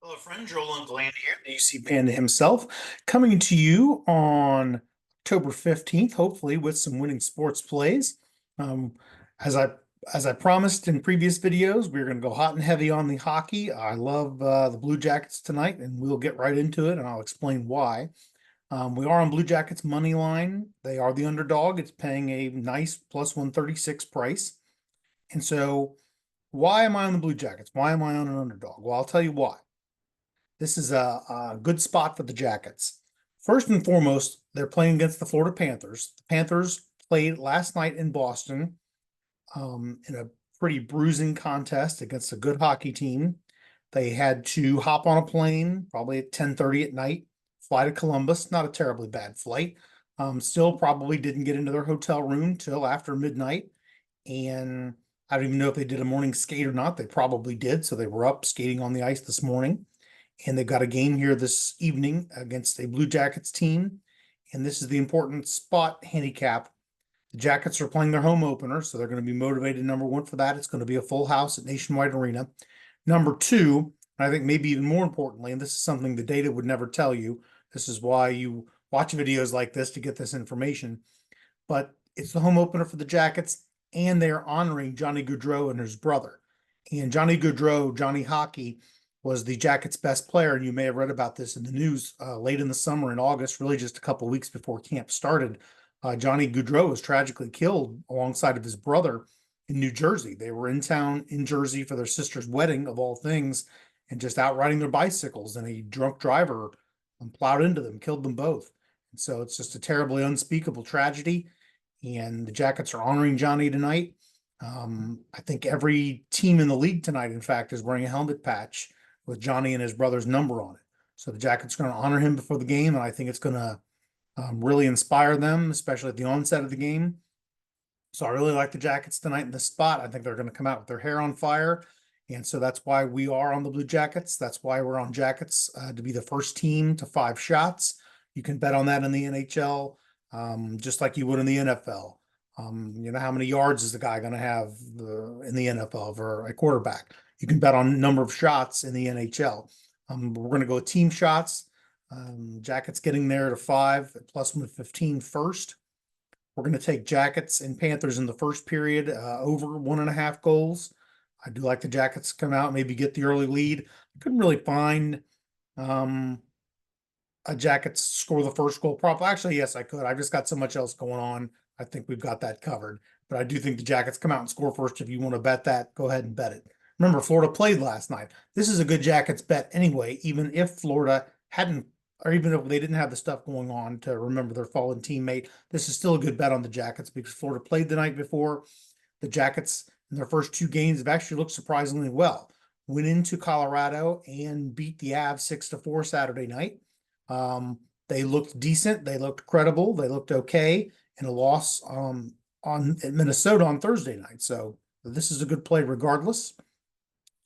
Hello, friend. Joel Uncle Andy here, the UC Panda himself, coming to you on October 15th, hopefully with some winning sports plays. Um, as I as I promised in previous videos, we're going to go hot and heavy on the hockey. I love the Blue Jackets tonight, and we'll get right into it, and I'll explain why. We are on Blue Jackets money line. They are the underdog. It's paying a nice plus 136 price. And so, why am I on the Blue Jackets? Why am I on an underdog? Well, I'll tell you why. This is a good spot for the Jackets. First and foremost, they're playing against the Florida Panthers. The Panthers played last night in Boston in a pretty bruising contest against a good hockey team. They had to hop on a plane probably at 10:30 at night, fly to Columbus. Not a terribly bad flight. Still probably didn't get into their hotel room till after midnight. And I don't even know if they did a morning skate or not. They probably did. So they were up skating on the ice this morning. And they've got a game here this evening against a Blue Jackets team. And this is the important spot handicap. The Jackets are playing their home opener, so they're going to be motivated. Number one for that, it's going to be a full house at Nationwide Arena. Number two, and I think maybe even more importantly, and this is something the data would never tell you. This is why you watch videos like this to get this information. But it's the home opener for the Jackets, and they are honoring Johnny Gaudreau and his brother. And Johnny Gaudreau, Johnny Hockey, was the Jackets' best player, and you may have read about this in the news late in the summer in August, really just a couple of weeks before camp started. Johnny Gaudreau was tragically killed alongside of his brother in New Jersey. They were in town in Jersey for their sister's wedding, of all things, and just out riding their bicycles, and a drunk driver plowed into them, killed them both. And so it's just a terribly unspeakable tragedy, and the Jackets are honoring Johnny tonight. I think every team in the league tonight, in fact, is wearing a helmet patch with Johnny and his brother's number on it. So the Jackets are going to honor him before the game, and I think it's going to really inspire them, especially at the onset of the game. So I really like the Jackets tonight in this spot. I think they're going to come out with their hair on fire. And so that's why we are on the Blue Jackets. That's why we're on Jackets to be the first team to 5 shots. You can bet on that in the NHL, just like you would in the NFL. You know, how many yards is the guy going to have in the NFL for a quarterback? You can bet on number of shots in the NHL. We're going to go team shots. Jackets getting there to 5 at plus 115 first. We're going to take Jackets and Panthers in the first period over 1.5 goals. I do like the Jackets to come out, maybe get the early lead. I couldn't really find a Jackets score the first goal prop. Actually, yes, I could. I've just got so much else going on. I think we've got that covered. But I do think the Jackets come out and score first. If you want to bet that, go ahead and bet it. Remember, Florida played last night. This is a good Jackets bet anyway, even if Florida hadn't, or even if they didn't have the stuff going on to remember their fallen teammate. This is still a good bet on the Jackets because Florida played the night before. The Jackets in their first 2 games have actually looked surprisingly well. Went into Colorado and beat the Avs 6-4 Saturday night. They looked decent. They looked credible. They looked okay in a loss on Minnesota on Thursday night. So this is a good play regardless.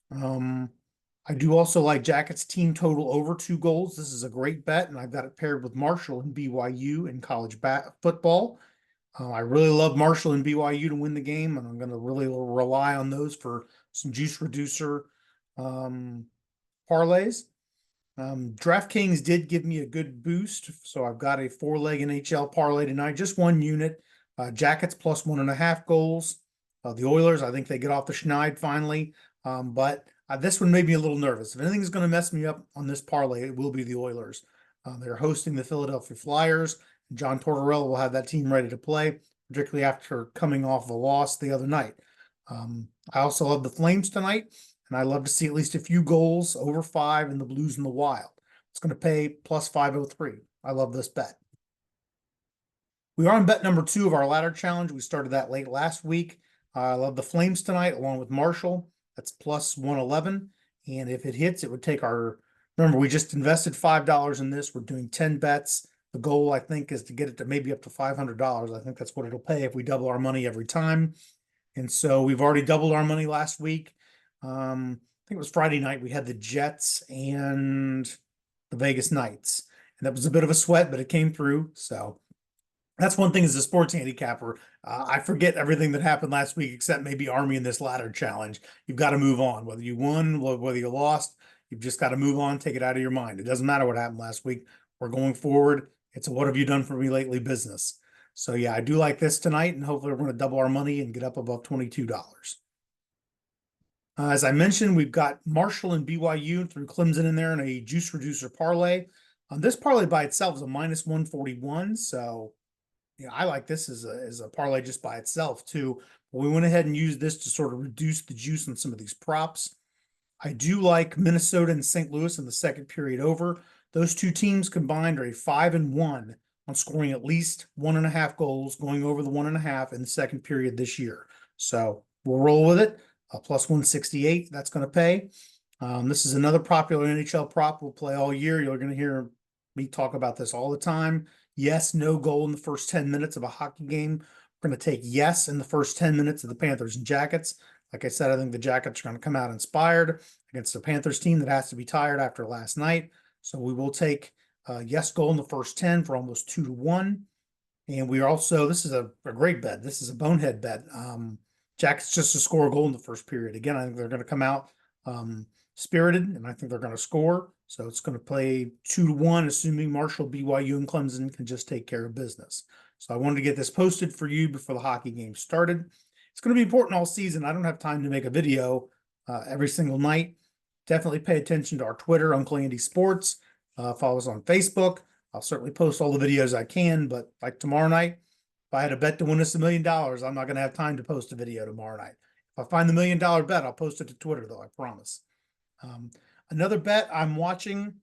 I do also like Jackets team total over 2 goals. This is a great bet, and I've got it paired with Marshall and BYU in college football. I really love Marshall and BYU to win the game, and I'm going to really rely on those for some juice reducer parlays. DraftKings did give me a good boost, so I've got a 4-leg NHL parlay tonight, just 1 unit. Jackets plus 1.5 goals. The Oilers, I think they get off the schneid finally, but this one made me a little nervous. If anything's going to mess me up on this parlay, it will be the Oilers. They're hosting the Philadelphia Flyers. John Tortorella will have that team ready to play, particularly after coming off a loss the other night. I also love the Flames tonight, and I love to see at least a few goals over 5 in the Blues and the Wild. It's going to pay plus 503. I love this bet. We are on bet number 2 of our ladder challenge. We started that late last week. I love the Flames tonight along with Marshall. That's plus 111. And if it hits, it would take our, remember, we just invested $5 in this. We're doing 10 bets. The goal, I think, is to get it to maybe up to $500. I think that's what it'll pay if we double our money every time. And so we've already doubled our money last week. I think it was Friday night. We had the Jets and the Vegas Knights. And that was a bit of a sweat, but it came through. So that's one thing as a sports handicapper. I forget everything that happened last week, except maybe Army in this ladder challenge. You've got to move on. Whether you won, whether you lost, You've just got to move on, take it out of your mind. It doesn't matter what happened last week. We're going forward. It's a what have you done for me lately business. So yeah, I do like this tonight, and hopefully we're going to double our money and get up above $22. As I mentioned, we've got Marshall and BYU through Clemson in there in a juice reducer parlay. This parlay by itself is a minus 141. So, I like this as a parlay just by itself too. But we went ahead and used this to sort of reduce the juice on some of these props. I do like Minnesota and St. Louis in the second period over. Those two teams combined are a 5-1 on scoring at least 1.5 goals, going over the 1.5 in the second period this year. So we'll roll with it. Plus 168, that's going to pay. This is another popular NHL prop we'll play all year. You're going to hear me talk about this all the time. Yes, no goal in the first 10 minutes of a hockey game. We're going to take yes in the first 10 minutes of the Panthers and Jackets. Like I said, I think the Jackets are going to come out inspired against the Panthers team that has to be tired after last night. So we will take yes goal in the first 10 for almost 2-1. And we are also, this is a great bet. This is a bonehead bet. Jackets just to score a goal in the first period. Again, I think they're going to come out spirited, and I think they're going to score. So it's going to play 2-1, assuming Marshall, BYU, and Clemson can just take care of business. So I wanted to get this posted for you before the hockey game started. It's going to be important all season. I don't have time to make a video every single night. Definitely pay attention to our Twitter, Uncle Andy Sports. Follow us on Facebook. I'll certainly post all the videos I can, but like tomorrow night, if I had a bet to win us $1 million, I'm not going to have time to post a video tomorrow night. If I find the $1 million bet, I'll post it to Twitter, though, I promise. Another bet I'm watching,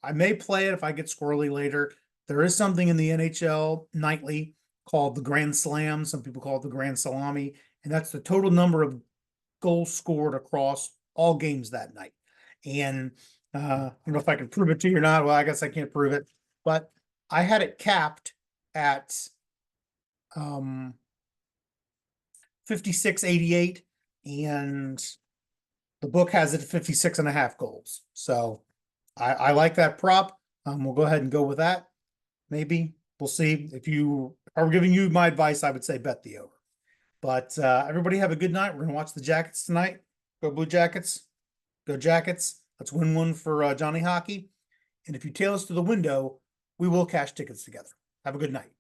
I may play it if I get squirrely later. There is something in the NHL nightly called the Grand Slam. Some people call it the Grand Salami, and that's the total number of goals scored across all games that night. And I don't know if I can prove it to you or not. Well, I guess I can't prove it, but I had it capped at 56.88, and the book has it at 56.5 goals. So I like that prop. We'll go ahead and go with that. Maybe we'll see. If you are giving you my advice, I would say bet the over. But everybody have a good night. We're going to watch the Jackets tonight. Go Blue Jackets. Go Jackets. Let's win one for Johnny Hockey. And if you tail us to the window, we will cash tickets together. Have a good night.